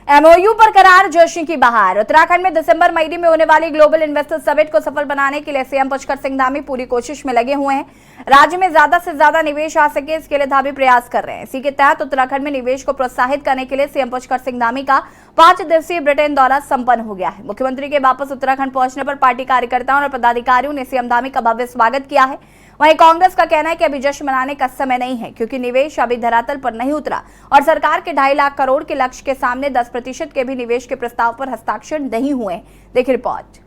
MOU पर करार, जश्न की बहार। उत्तराखंड में दिसंबर महीने में होने वाली ग्लोबल इन्वेस्टर समिट को सफल बनाने के लिए सीएम पुष्कर सिंह धामी पूरी कोशिश में लगे हुए हैं। राज्य में ज्यादा से ज्यादा निवेश आ सके, इसके लिए धामी प्रयास कर रहे हैं। इसी के तहत उत्तराखंड में निवेश को प्रोत्साहित करने के लिए सीएम पुष्कर सिंह धामी का 5 दिवसीय ब्रिटेन दौरा संपन्न हो गया है। मुख्यमंत्री के वापस उत्तराखंड पहुंचने पर पार्टी कार्यकर्ताओं और पदाधिकारियों ने सीएम धामी का भव्य स्वागत किया है। वहीं कांग्रेस का कहना है कि अभी जश्न मनाने का समय नहीं है, क्योंकि निवेश अभी धरातल पर नहीं उतरा और सरकार के 2.5 लाख करोड़ के लक्ष्य के सामने 10% के भी निवेश के प्रस्ताव पर हस्ताक्षर नहीं हुए। देखिए रिपोर्ट।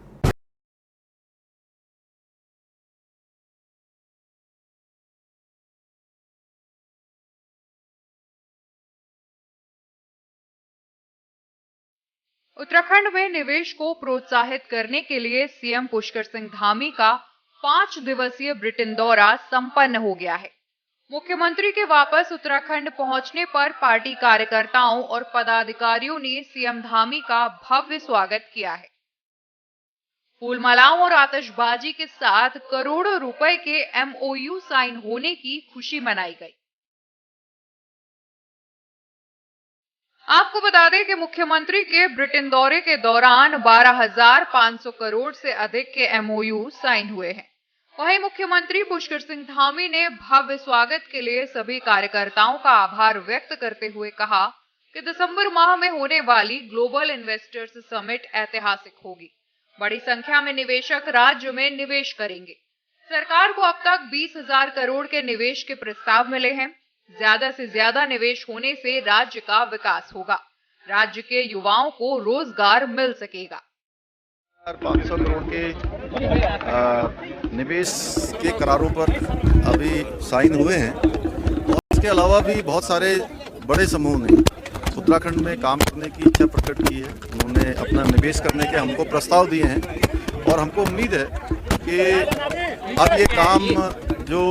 उत्तराखंड में निवेश को प्रोत्साहित करने के लिए सीएम पुष्कर सिंह धामी का 5 दिवसीय ब्रिटेन दौरा संपन्न हो गया है। मुख्यमंत्री के वापस उत्तराखंड पहुंचने पर पार्टी कार्यकर्ताओं और पदाधिकारियों ने सीएम धामी का भव्य स्वागत किया है। फूलमालाओं और आतिशबाजी के साथ करोड़ों रुपए के एमओयू साइन होने की खुशी मनाई गई। आपको बता दें कि मुख्यमंत्री के ब्रिटेन दौरे के दौरान 12,500 करोड़ से अधिक के एमओयू साइन हुए हैं। वहीं मुख्यमंत्री पुष्कर सिंह धामी ने भव्य स्वागत के लिए सभी कार्यकर्ताओं का आभार व्यक्त करते हुए कहा कि दिसंबर माह में होने वाली ग्लोबल इन्वेस्टर्स समिट ऐतिहासिक होगी। बड़ी संख्या में निवेशक राज्य में निवेश करेंगे। सरकार को अब तक 20,000 करोड़ के निवेश के प्रस्ताव मिले हैं। ज्यादा से ज्यादा निवेश होने से राज्य का विकास होगा। राज्य के युवाओं को रोजगार मिल सकेगा। 500 करोड़ के निवेश के करारों पर अभी साइन हुए हैं और इसके अलावा भी बहुत सारे बड़े समूह ने उत्तराखंड में काम करने की इच्छा प्रकट की है। उन्होंने अपना निवेश करने के हमको प्रस्ताव दिए हैं और हमको उम्मीद है कि अब ये काम जो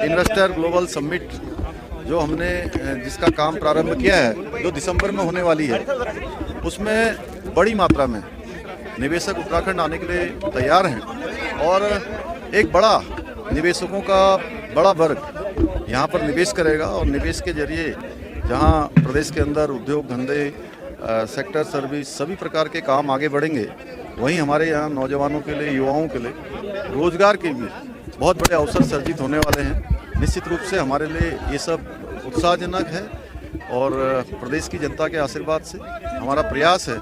इन्वेस्टर ग्लोबल समिट जो हमने जिसका काम प्रारंभ किया है, जो दिसंबर में होने वाली है, उसमें बड़ी मात्रा में निवेशक उत्तराखंड आने के लिए तैयार हैं और एक बड़ा निवेशकों का बड़ा वर्ग यहाँ पर निवेश करेगा और निवेश के जरिए जहाँ प्रदेश के अंदर उद्योग धंधे, सेक्टर सर्विस सभी प्रकार के काम आगे बढ़ेंगे, वहीं हमारे यहाँ नौजवानों के लिए, युवाओं के लिए रोजगार के भी बहुत बड़े अवसर सर्जित होने वाले हैं। निश्चित रूप से हमारे लिए ये सब उत्साहजनक है और प्रदेश की जनता के आशीर्वाद से हमारा प्रयास है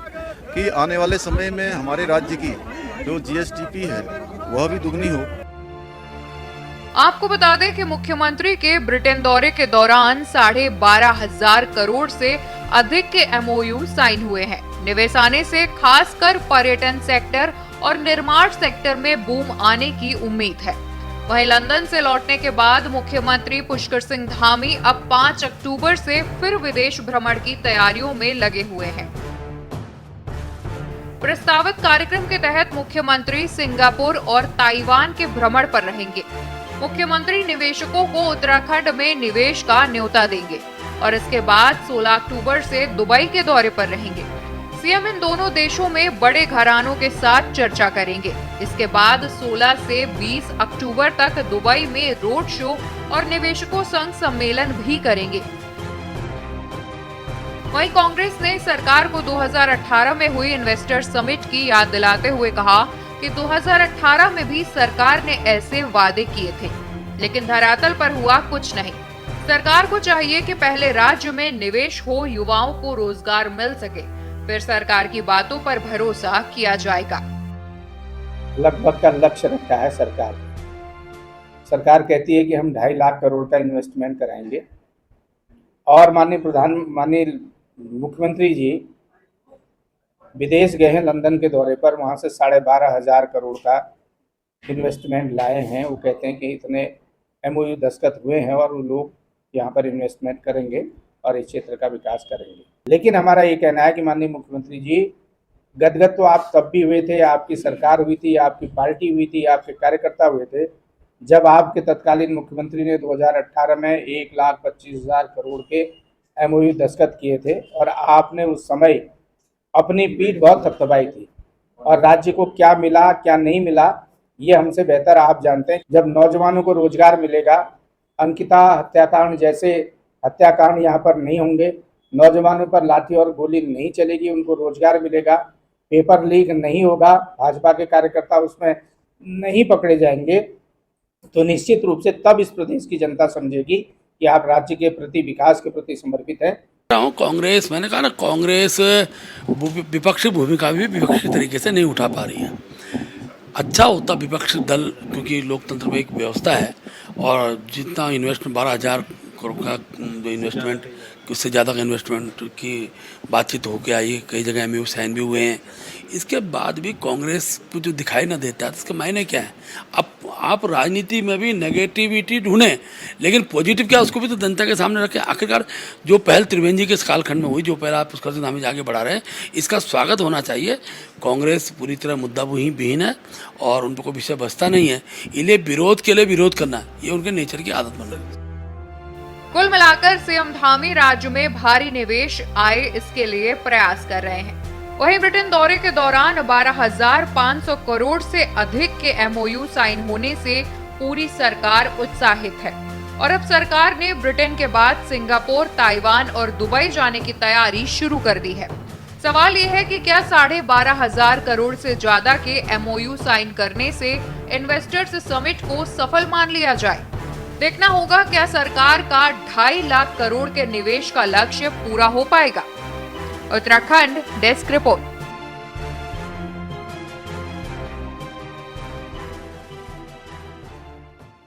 कि आने वाले समय में हमारे राज्य की जो जीएसडीपी है वह भी दुगनी हो। आपको बता दें कि मुख्यमंत्री के ब्रिटेन दौरे के दौरान 12,500 करोड़ से अधिक के एमओयू साइन हुए हैं। निवेश आने से खासकर पर्यटन सेक्टर और निर्माण सेक्टर में बूम आने की उम्मीद है। वहीं लंदन से लौटने के बाद मुख्यमंत्री पुष्कर सिंह धामी अब 5 अक्टूबर से फिर विदेश भ्रमण की तैयारियों में लगे हुए हैं। प्रस्तावित कार्यक्रम के तहत मुख्यमंत्री सिंगापुर और ताइवान के भ्रमण पर रहेंगे। मुख्यमंत्री निवेशकों को उत्तराखंड में निवेश का न्योता देंगे और इसके बाद 16 अक्टूबर से दुबई के दौरे पर रहेंगे। सीएम इन दोनों देशों में बड़े घरानों के साथ चर्चा करेंगे। इसके बाद 16 से 20 अक्टूबर तक दुबई में रोड शो और निवेशकों संग सम्मेलन भी करेंगे। वहीं कांग्रेस ने सरकार को 2018 में हुई इन्वेस्टर समिट की याद दिलाते हुए कहा कि 2018 में भी सरकार ने ऐसे वादे किए थे, लेकिन धरातल पर हुआ कुछ नहीं। सरकार को चाहिए कि पहले राज्य में निवेश हो, युवाओं को रोजगार मिल सके, फिर सरकार की बातों पर भरोसा किया जाएगा। लगभग का लक्ष्य रखा है सरकार। सरकार कहती है कि हम 2.5 लाख करोड़ का इन्वेस्टमेंट कराएंगे और माननीय मुख्यमंत्री जी विदेश गए हैं लंदन के दौरे पर, वहाँ से 12,500 करोड़ का इन्वेस्टमेंट लाए हैं। वो कहते हैं कि इतने एमओयू दस्तखत हुए हैं और वो लोग यहाँ पर इन्वेस्टमेंट करेंगे और इस क्षेत्र का विकास करेंगे। लेकिन हमारा ये कहना है कि माननीय मुख्यमंत्री जी, गदगद तो आप तब भी हुए थे, आपकी सरकार हुई थी, आपकी पार्टी हुई थी, आपके कार्यकर्ता हुए थे, जब आपके तत्कालीन मुख्यमंत्री ने 2018 में 1,25,000 करोड़ के एमओयू दस्तखत किए थे और आपने उस समय अपनी पीठ बहुत थपथपाई थी और राज्य को क्या मिला क्या नहीं मिला ये हमसे बेहतर आप जानते हैं। जब नौजवानों को रोजगार मिलेगा, अंकिता हत्याकांड जैसे हत्याकांड यहाँ पर नहीं होंगे, नौजवानों पर लाठी और गोली नहीं चलेगी, उनको रोजगार मिलेगा, पेपर लीक नहीं होगा, भाजपा के कार्यकर्ता उसमें नहीं पकड़े जाएंगे, तो निश्चित रूप से तब इस प्रदेश की जनता समझेगी कि आप राज्य के प्रति, विकास के प्रति समर्पित हैं। कांग्रेस, मैंने कहा ना, कांग्रेस विपक्षी भूमिका भी विपक्षी तरीके से नहीं उठा पा रही है। अच्छा होता विपक्षी दल, क्योंकि लोकतंत्र में एक व्यवस्था है और जितना इन्वेस्टमेंट 12,000 करोड़ का जो इन्वेस्टमेंट, उससे ज़्यादा का इन्वेस्टमेंट की बातचीत होकर आई है, कई जगह MOU साइन भी हुए हैं। इसके बाद भी कांग्रेस को जो दिखाई ना देता है, तो इसका मायने क्या है? अब आप राजनीति में भी नेगेटिविटी ढूंढें, लेकिन पॉजिटिव क्या, उसको भी तो जनता के सामने रखें। आखिरकार जो पहल त्रिवेंद्र जी के इस कालखंड में हुई, जो पहल आप पुष्कर सिंह धामी आगे बढ़ा रहे हैं, इसका स्वागत होना चाहिए। कांग्रेस पूरी तरह मुद्दा विहीन है और उन पर कोई विषय बचता नहीं है। इसलिए विरोध के लिए विरोध करना, ये उनके नेचर की आदत बन रही है। कुल मिलाकर सीएम धामी राज्य में भारी निवेश आए, इसके लिए प्रयास कर रहे हैं। वहीं ब्रिटेन दौरे के दौरान 12,500 करोड़ से अधिक के MOU साइन होने से पूरी सरकार उत्साहित है और अब सरकार ने ब्रिटेन के बाद सिंगापुर, ताइवान और दुबई जाने की तैयारी शुरू कर दी है। सवाल ये है कि क्या 12,500 करोड़ से ज्यादा के MOU साइन करने से इन्वेस्टर्स समिट को सफल मान लिया जाए। देखना होगा क्या सरकार का 2.5 लाख करोड़ के निवेश का लक्ष्य पूरा हो पाएगा। Uttarakhand desk report.